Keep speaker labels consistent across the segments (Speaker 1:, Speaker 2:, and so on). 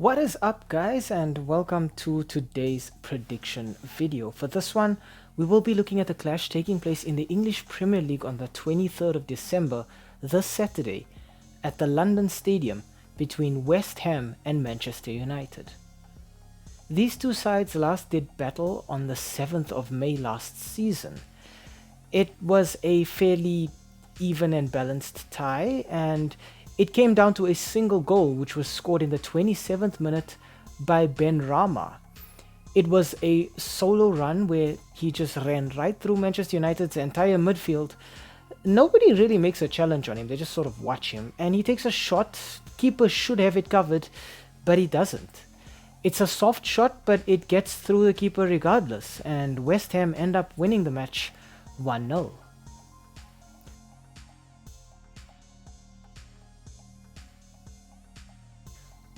Speaker 1: What is up, guys, and welcome to today's prediction video. For this one, we will be looking at the clash taking place in the English Premier League on the 23rd of December, this Saturday, at the London Stadium between West Ham and Manchester United. These two sides last did battle on the 7th of May last season. It was a fairly even and balanced tie, and it came down to a single goal which was scored in the 27th minute by Ben Rama. It was a solo run where he just ran right through Manchester United's entire midfield. Nobody really makes a challenge on him, they just sort of watch him, and he takes a shot. Keeper should have it covered, but he doesn't. It's a soft shot, but it gets through the keeper regardless, and West Ham end up winning the match 1-0.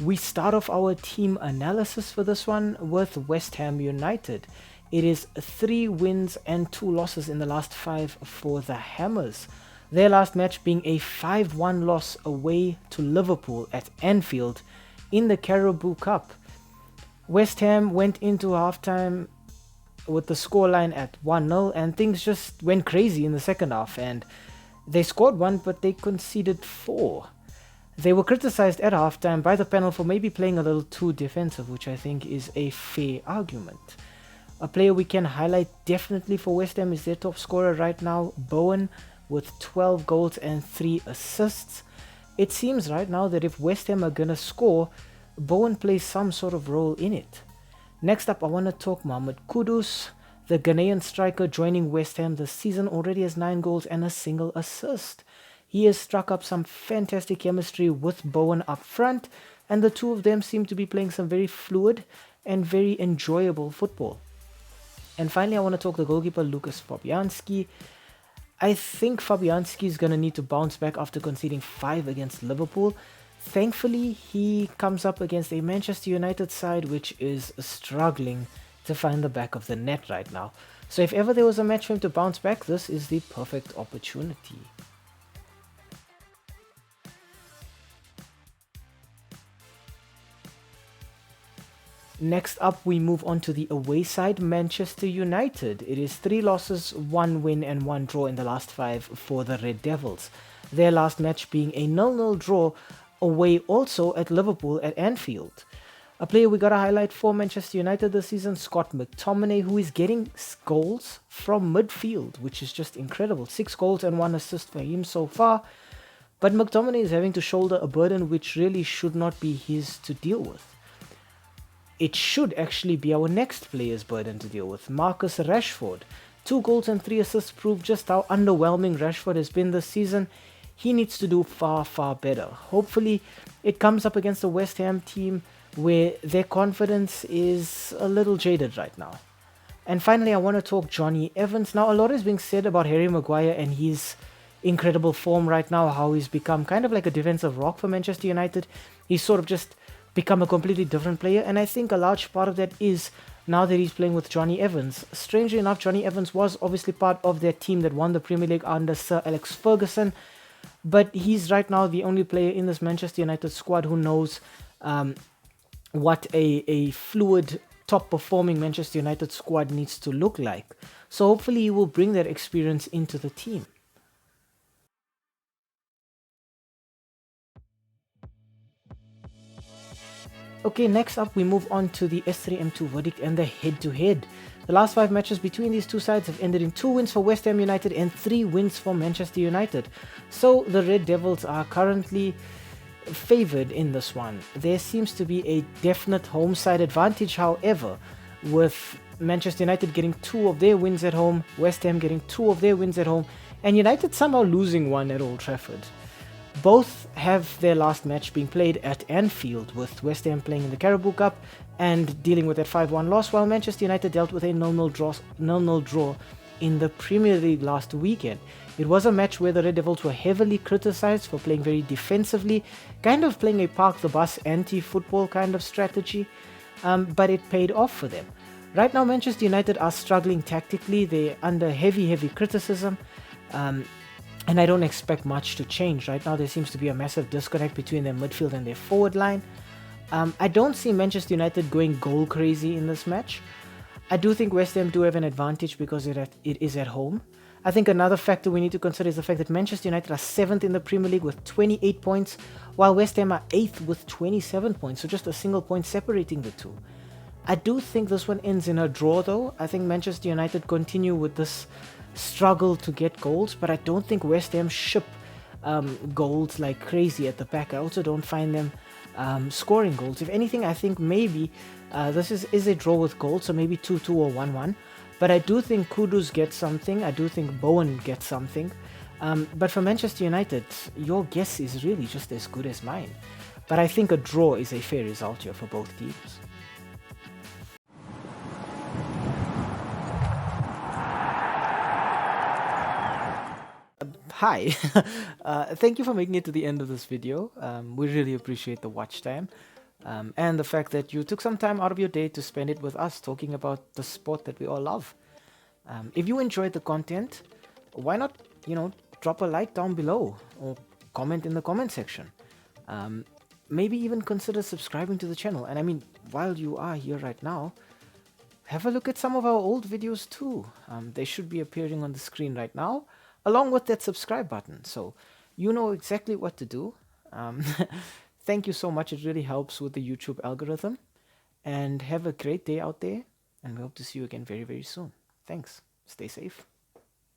Speaker 1: We start off our team analysis for this one with West Ham United. It is 3 wins and 2 losses in the last 5 for the Hammers. Their last match being a 5-1 loss away to Liverpool at Anfield in the Carabao Cup. West Ham went into halftime with the scoreline at 1-0, and things just went crazy in the second half, and they scored 1 but they conceded 4. They were criticized at halftime by the panel for maybe playing a little too defensive, which I think is a fair argument. A player we can highlight definitely for West Ham is their top scorer right now, Bowen, with 12 goals and 3 assists. It seems right now that if West Ham are gonna score, Bowen plays some sort of role in it. Next up, I want to talk Mohamed Kudus, the Ghanaian striker joining West Ham this season, already has 9 goals and a single assist. He has struck up some fantastic chemistry with Bowen up front, and the two of them seem to be playing some very fluid and very enjoyable football. And finally, I want to talk the goalkeeper Lucas Fabianski. I think Fabianski is going to need to bounce back after conceding 5 against Liverpool. Thankfully, he comes up against a Manchester United side which is struggling to find the back of the net right now. So if ever there was a match for him to bounce back, this is the perfect opportunity. Next up, we move on to the away side, Manchester United. It is 3 losses, 1 win and 1 draw in the last 5 for the Red Devils. Their last match being a 0-0 draw away also at Liverpool at Anfield. A player we gotta highlight for Manchester United this season, Scott McTominay, who is getting goals from midfield, which is just incredible. 6 goals and 1 assist for him so far. But McTominay is having to shoulder a burden which really should not be his to deal with. It should actually be our next player's burden to deal with, Marcus Rashford. 2 goals and 3 assists prove just how underwhelming Rashford has been this season. He needs to do far, far better. Hopefully, it comes up against a West Ham team where their confidence is a little jaded right now. And finally, I want to talk Johnny Evans. Now, a lot is being said about Harry Maguire and his incredible form right now, how he's become kind of like a defensive rock for Manchester United. He's sort of just become a completely different player, and I think a large part of that is now that he's playing with Johnny Evans. Strangely enough, Johnny Evans was obviously part of their team that won the Premier League under Sir Alex Ferguson, but he's right now the only player in this Manchester United squad who knows what a fluid, top-performing Manchester United squad needs to look like. So hopefully he will bring that experience into the team. Okay, next up we move on to the S3M2 Verdict and the head-to-head. The last 5 matches between these two sides have ended in 2 wins for West Ham United and 3 wins for Manchester United. So the Red Devils are currently favoured in this one. There seems to be a definite home side advantage, however, with Manchester United getting 2 of their wins at home, West Ham getting 2 of their wins at home, and United somehow losing 1 at Old Trafford. Both have their last match being played at Anfield, with West Ham playing in the Carabao Cup and dealing with that 5-1 loss, while Manchester United dealt with a 0-0 draw in the Premier League last weekend. It was a match where the Red Devils were heavily criticised for playing very defensively, kind of playing a park-the-bus anti-football kind of strategy, but it paid off for them. Right now, Manchester United are struggling tactically. They're under heavy criticism. And I don't expect much to change. Right now there seems to be a massive disconnect between their midfield and their forward line. I don't see Manchester United going goal crazy in this match. I do think West Ham do have an advantage because it is at home. I think another factor we need to consider is the fact that Manchester United are 7th in the Premier League with 28 points, while West Ham are 8th with 27 points, so just a single point separating the two. I do think this one ends in a draw though. I think Manchester United continue with this struggle to get goals, but I don't think West Ham ship goals like crazy at the back. I also don't find them scoring goals. If anything, I think maybe this is a draw with goals, so maybe 2-2 or 1-1. But I do think Kudus gets something. I do think Bowen gets something. But for Manchester United, your guess is really just as good as mine. But I think a draw is a fair result here for both teams. Hi, thank you for making it to the end of this video. We really appreciate the watch time and the fact that you took some time out of your day to spend it with us talking about the sport that we all love. If you enjoyed the content, why not, drop a like down below or comment in the comment section. Maybe even consider subscribing to the channel. And I mean, while you are here right now, have a look at some of our old videos too. They should be appearing on the screen right now, along with that subscribe button. So you know exactly what to do. Thank you so much. It really helps with the YouTube algorithm. And have a great day out there. And we hope to see you again very, very soon. Thanks. Stay safe.